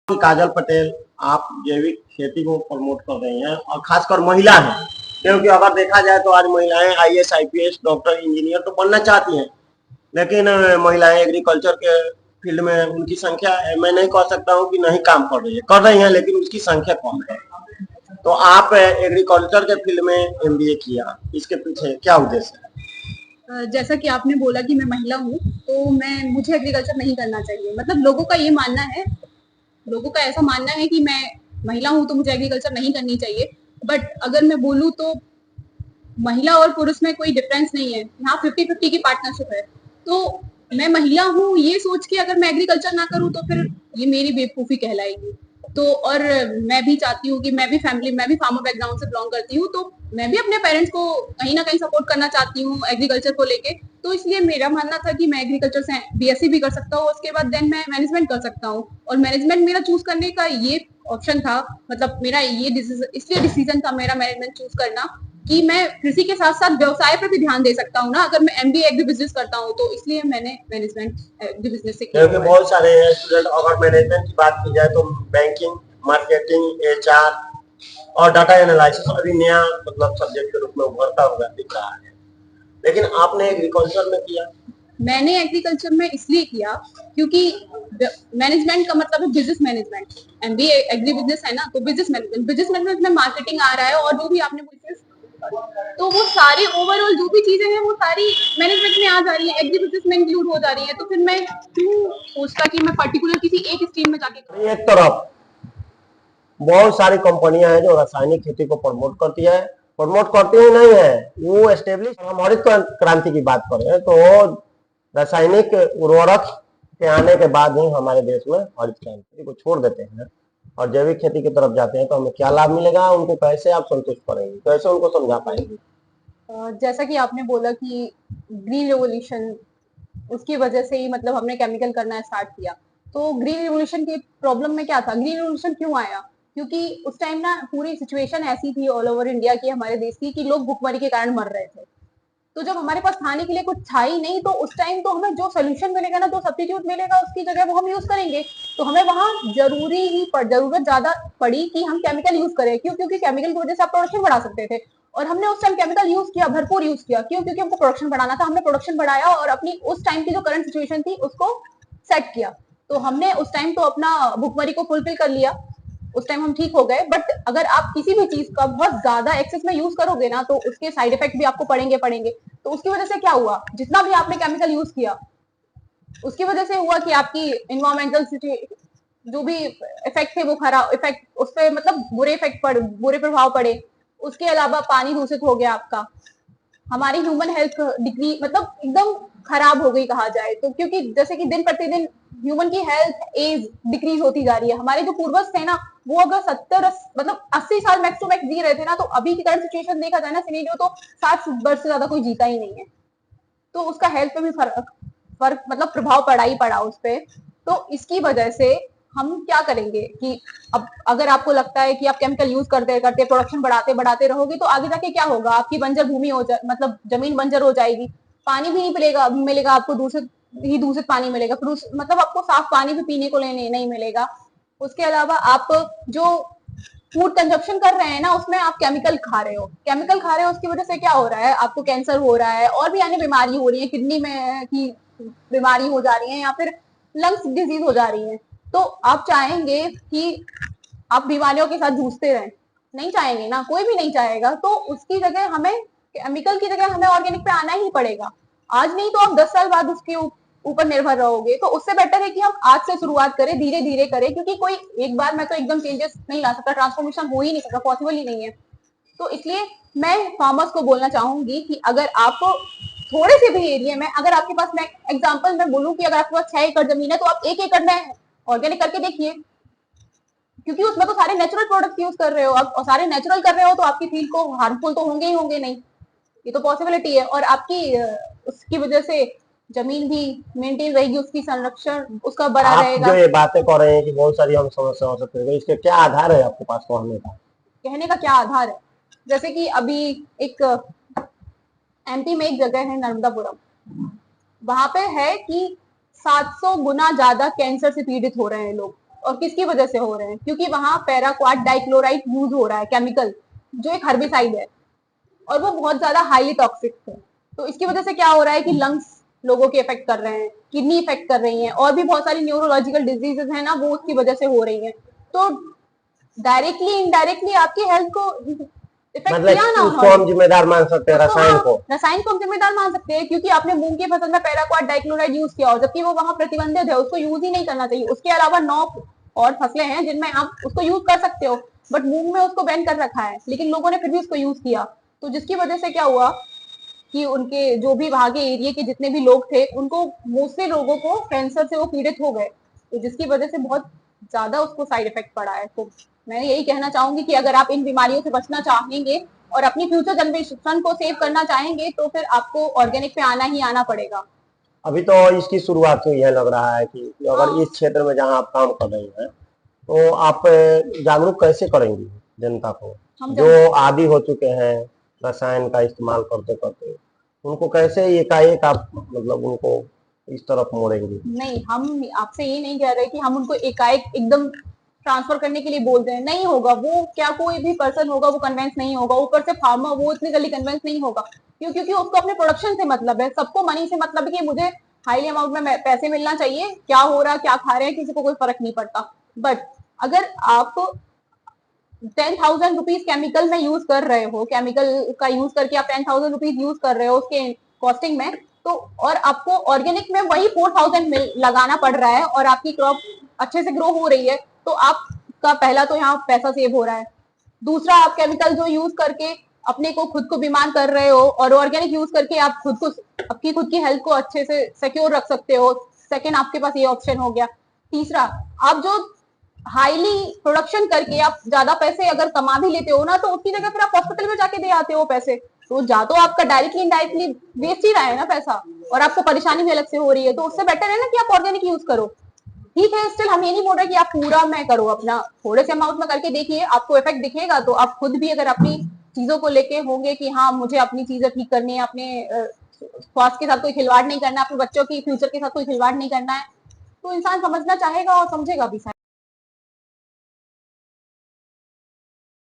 काजल पटेल, आप जैविक खेती को प्रमोट कर रही हैं और खासकर महिला हैं, क्योंकि अगर देखा जाए तो आज महिलाएं आईएएस, आईपीएस, डॉक्टर, इंजीनियर तो बनना चाहती हैं, लेकिन महिलाएं एग्रीकल्चर के फील्ड में उनकी संख्या मैं नहीं कह सकता हूं कि नहीं काम कर रही हैं, लेकिन उसकी संख्या कम है। तो आप एग्रीकल्चर के फील्ड में एमबीए किया, इसके पीछे क्या उद्देश्य है? जैसा कि आपने बोला कि मैं महिला हूँ, तो मुझे एग्रीकल्चर नहीं करना चाहिए। मतलब लोगों का ये मानना है, लोगों का ऐसा मानना है कि मैं महिला हूँ तो मुझे एग्रीकल्चर नहीं करनी चाहिए। बट अगर मैं बोलूँ तो महिला और पुरुष में कोई डिफरेंस नहीं है, यहाँ 50-50 की पार्टनरशिप है। तो मैं महिला हूँ ये सोच के अगर मैं एग्रीकल्चर ना करूँ तो फिर ये मेरी बेवकूफी कहलाएगी। तो और मैं भी चाहती हूँ कि मैं भी फार्मर बैकग्राउंड से बिलोंग करती हूँ, तो मैं भी अपने पेरेंट्स को कहीं ना कहीं सपोर्ट करना चाहती हूँ एग्रीकल्चर को लेके। तो इसलिए मेरा मानना था कि मैं एग्रीकल्चर से बीएससी भी कर सकता हूँ, उसके बाद देन मैं मैनेजमेंट कर सकता हूँ। और मैनेजमेंट मेरा चूज करने का ये ऑप्शन था, मतलब मेरा ये इसलिए डिसीजन था मेरा मैनेजमेंट चूज करना कि मैं कृषि के साथ साथ व्यवसाय पर भी ध्यान दे सकता हूँ ना, अगर मैं एमबीए एग्री बिजनेस करता हूँ तो इसलिए मैंने मैनेजमेंट एग्री बिजनेस से किया। क्योंकि बहुत सारे स्टूडेंट अगर मैनेजमेंट की बात की जाए तो बैंकिंग, मार्केटिंग, एचआर और डाटा एनालिसिस अभी नया मतलब सब्जेक्ट के रूप में उभरता हुआ दिख रहा है, लेकिन आपने एग्रीकल्चर में किया। मैंने एग्रीकल्चर में इसलिए किया क्योंकि मैनेजमेंट का मतलब है business management, MBA agri business है ना, तो बिजनेस मैनेजमेंट में मार्केटिंग आ रहा है और जो भी आपने बिजनेस, तो वो सारी ओवरऑल जो भी चीजें हैं वो सारी मैनेजमेंट में आ जा रही है, एग्री बिजनेस में इंक्लूड हो जा रही है। तो फिर मैं क्यों सोचता कि मैं पर्टिकुलर किसी एक स्ट्रीम में जाके करूं। एक तरफ बहुत सारी कंपनियां हैं जो रासायनिक खेती को प्रमोट करती ही नहीं है, वो एस्टेब्लिश। हम हरित क्रांति की बात करें तो रासायनिक उर्वरक के आने के बाद ही हमारे देश में हरित क्रांति को छोड़ देते हैं और जैविक खेती की तरफ जाते हैं, तो हमें क्या लाभ मिलेगा, उनको कैसे आप संतुष्ट करेंगे, कैसे उनको समझा पाएंगे? जैसा कि आपने बोला कि ग्रीन रेवोल्यूशन, उसकी वजह से ही मतलब हमने केमिकल करना स्टार्ट किया। तो ग्रीन रिवोल्यूशन की प्रॉब्लम में क्या था, ग्रीन रिवोल्यूशन क्यों आया? क्योंकि उस टाइम ना पूरी सिचुएशन ऐसी थी ऑल ओवर इंडिया की, हमारे देश की, कि लोग भुखमरी के कारण मर रहे थे। तो जब हमारे पास खाने के लिए कुछ था ही नहीं, तो उस टाइम तो हमें जो सोल्यूशन मिलेगा ना, जो सब्स्टिट्यूट मिलेगा उसकी जगह वो हम यूज करेंगे। तो हमें वहां जरूरत ज्यादा पड़ी कि हम केमिकल यूज करें। क्यों? क्योंकि केमिकल की वजह से आप प्रोडक्शन बढ़ा सकते थे, और हमने उस टाइम केमिकल यूज किया, भरपूर यूज किया। क्यों? क्योंकि हमको प्रोडक्शन बढ़ाना था, हमने प्रोडक्शन बढ़ाया और अपनी उस टाइम की जो करंट सिचुएशन थी उसको सेट किया। तो हमने उस टाइम तो अपना भुखमरी को फुलफिल कर लिया, उस टाइम हम ठीक हो गए। बट अगर आप किसी भी चीज का बहुत ज्यादा एक्सेस में यूज करोगे ना, तो उसके साइड इफेक्ट भी आपको पड़ेंगे। तो उसकी वजह से क्या हुआ, जितना भी आपने केमिकल यूज किया उसकी वजह से हुआ कि आपकी इन्वायरमेंटल जो भी इफेक्ट थे वो खराब इफेक्ट, उस पर मतलब बुरे प्रभाव पड़े। उसके अलावा पानी दूषित हो गया आपका, हमारी ह्यूमन हेल्थ डिग्री मतलब एकदम खराब हो गई कहा जाए तो। क्योंकि जैसे कि दिन प्रतिदिन ह्यूमन की हेल्थ एज डिक्रीज होती जा रही है। हमारे जो पूर्वज थे ना, वो अगर 70 मतलब 80 साल मैक्स टू मैक्स जी रहे थे ना, तो अभी की करंट सिचुएशन देखा जाए ना सिनेरियो, तो 60 वर्ष से ज्यादा कोई जीता ही नहीं है। तो उसका हेल्थ पे भी फर्क मतलब प्रभाव पड़ा ही पड़ा उस पर। तो इसकी वजह से हम क्या करेंगे कि अब अगर आपको लगता है कि आप केमिकल यूज करते करते प्रोडक्शन बढ़ाते बढ़ाते रहोगे, तो आगे जाके क्या होगा, आपकी बंजर भूमि हो जाए, मतलब जमीन बंजर हो जाएगी। पानी भी नहीं मिलेगा आपको, दूषित पानी मिलेगा, फिर मतलब आपको साफ पानी भी पीने को लेने नहीं मिलेगा। उसके अलावा आप जो फूड कंजप्शन कर रहे हैं ना, उसमें आप केमिकल खा रहे हो, उसकी वजह से क्या हो रहा है, आपको कैंसर हो रहा है और भी अन्य बीमारी हो रही है, किडनी में की बीमारी हो जा रही है, या फिर लंग्स डिजीज हो जा रही है। तो आप चाहेंगे कि आप बीमारियों के साथ जूझते रहें? नहीं चाहेंगे ना, कोई भी नहीं चाहेगा। तो उसकी जगह हमें केमिकल की जगह हमें ऑर्गेनिक पे आना ही पड़ेगा। आज नहीं तो आप 10 साल बाद उसके ऊपर निर्भर रहोगे। तो उससे बेटर है कि हम आज से शुरुआत करें, धीरे धीरे करें, क्योंकि कोई एक बार में तो एकदम चेंजेस नहीं ला सकता, ट्रांसफॉर्मेशन हो ही नहीं सकता, पॉसिबल ही नहीं है। तो इसलिए मैं फार्मर्स को बोलना चाहूंगी कि अगर आप थोड़े से भी एरिया में, अगर आपके पास, मैं एग्जांपल में बोलूं कि अगर आपके पास 6 एकड़ जमीन है, तो आप 1 एकड़ में ऑर्गेनिक करके देखिए। क्योंकि उसमें तो सारे नेचुरल प्रोडक्ट्स यूज कर रहे हो आप, और सारे नेचुरल कर रहे हो, तो आपकी फील्ड को हार्मफुल तो होंगे ही होंगे नहीं, ये तो पॉसिबिलिटी है। और आपकी उसकी वजह से जमीन भी मेंटेन रहेगी, उसकी संरक्षण उसका बड़ा आप रहेगा। जो ये बातें कर रहे हैं कि बहुत सारी हम समस्या हो सकती है, इसके क्या आधार है आपके पास कहने का? कहने का क्या आधार है? जैसे कि अभी एक एमपी में एक जगह है नर्मदापुरम, वहां पे है कि 700 गुना ज्यादा कैंसर से पीड़ित हो रहे हैं लोग, और किसकी वजह से हो रहे हैं? क्योंकि वहां पैराक्वाट डाइक्लोराइड यूज हो रहा है, केमिकल जो एक हर्बिसाइड है और वो बहुत ज्यादा हाईली टॉक्सिक है। तो इसकी वजह से क्या हो रहा है कि लंग्स लोगों के इफेक्ट कर रहे हैं, किडनी इफेक्ट कर रही हैं, और भी बहुत सारी न्यूरोलॉजिकल डिजीजेस है ना, वो उसकी वजह से हो रही हैं। तो डायरेक्टली इनडायरेक्टली आपकी हेल्थ को इफेक्ट मतलब किया ना उसको हम जिम्मेदार मान सकते हैं, रसायन को। रसायन को हम जिम्मेदार मान सकते हैं, क्योंकि आपने मूंग की फसल में पैराक्वाट डाइक्लोराइड यूज किया हो, जबकि वो वहां प्रतिबंधित है, उसको यूज ही नहीं करना चाहिए। उसके अलावा 9 और फसलें हैं जिनमें आप उसको यूज कर सकते हो, बट मूंग में उसको बैन कर रखा है, लेकिन लोगों ने फिर भी उसको यूज किया। तो जिसकी वजह से क्या हुआ कि उनके जो भी वहां के एरिया के जितने भी लोग थे, उनको मोस्टली लोगों को कैंसर से वो पीड़ित हो गए, तो जिसकी वजह से बहुत ज्यादा उसको साइड इफेक्ट पड़ा है। तो मैं यही कहना चाहूंगी कि अगर आप इन बीमारियों से बचना चाहेंगे और अपनी फ्यूचर जनरेशन को सेव करना चाहेंगे, तो फिर आपको ऑर्गेनिक पे आना ही आना पड़ेगा। अभी तो इसकी शुरुआत हुई है, लग रहा है कि अगर इस क्षेत्र में जहां आप काम कर रही हैं, तो आप जागरूक कैसे करेंगी जनता को, जो आदी हो चुके हैं रसायन का इस्तेमाल करते करते, उनको कैसे एकाएक आप मतलब उनको इस तरफ मोड़ेंगी? नहीं, हम आपसे ये नहीं कह रहे कि हम उनको एकाएक एकदम ट्रांसफर करने के लिए बोल रहे हैं, नहीं होगा वो। क्या कोई भी पर्सन होगा वो कन्वेंस नहीं होगा, ऊपर से फार्मर वो इतनी जल्दी कन्वेंस नहीं होगा। क्यों? क्योंकि उसको अपने प्रोडक्शन से मतलब है, सबको मनी से मतलब है कि मुझे हाईली अमाउंट में पैसे मिलना चाहिए, क्या हो रहा क्या खा रहे हैं किसी को कोई फर्क नहीं पड़ता। बट अगर आप 10,000 रुपीज केमिकल में यूज कर रहे हो, केमिकल का यूज करके आप 10,000 रुपीज यूज कर रहे हो उसके कॉस्टिंग में, तो और आपको ऑर्गेनिक में वही 4,000 लगाना पड़ रहा है और आपकी क्रॉप अच्छे से ग्रो हो रही है, तो आपका पहला तो यहाँ पैसा सेव हो रहा है। दूसरा, आप केमिकल जो यूज करके अपने को खुद को बीमार कर रहे हो, और ऑर्गेनिक यूज करके आप खुद को आपकी खुद की हेल्थ को अच्छे से सिक्योर रख सकते हो। सेकेंड, आपके पास ये ऑप्शन हो गया। तीसरा, आप जो हाईली प्रोडक्शन करके आप ज्यादा पैसे अगर कमा भी लेते हो ना, तो उसकी जगह फिर आप हॉस्पिटल में जाके दे आते हो पैसे, तो जा तो आपका डायरेक्टली इनडायरेक्टली वेस्ट ही रहा है ना पैसा, और आपको परेशानी भी अलग से हो रही है। तो उससे बेटर है ना कि आप ऑर्गेनिक यूज करो। ठीक है, स्टिल हम ये नहीं बोल रहे कि आप पूरा में करो, अपना थोड़े से अमाउंट में करके देखिए, आपको इफेक्ट दिखेगा तो आप खुद भी अगर अपनी चीजों को लेके होंगे कि हाँ मुझे अपनी चीजें ठीक करनी है, अपने स्वास्थ्य के साथ कोई खिलवाड़ नहीं करना है, अपने बच्चों की फ्यूचर के साथ कोई खिलवाड़ नहीं करना है, तो इंसान समझना चाहेगा और समझेगा भी।